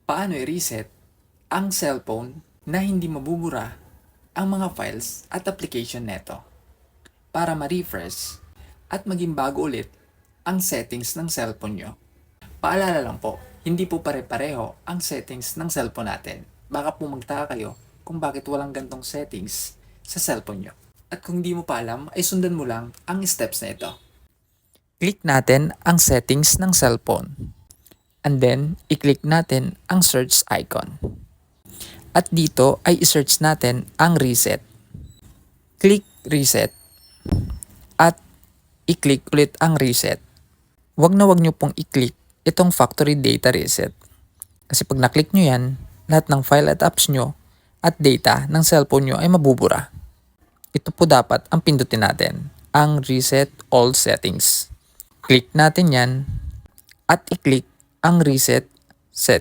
Paano i-reset ang cellphone na hindi mabubura ang mga files at application neto para ma-refresh at maging bago ulit ang settings ng cellphone nyo. Paalala lang po, hindi po pare-pareho ang settings ng cellphone natin. Baka po magtaka kayo kung bakit walang gantong settings sa cellphone nyo. At kung hindi mo pa alam, ay sundan mo lang ang steps na ito. Click natin ang settings ng cellphone. And then, i-click natin ang search icon. At dito ay i-search natin ang reset. Click reset. At i-click ulit ang reset. Huwag nyo pong i-click itong factory data reset. Kasi pag na-click nyo yan, lahat ng file at apps nyo at data ng cellphone nyo ay mabubura. Ito po dapat ang pindutin natin, ang reset all settings. Click natin yan at i-click ang reset set.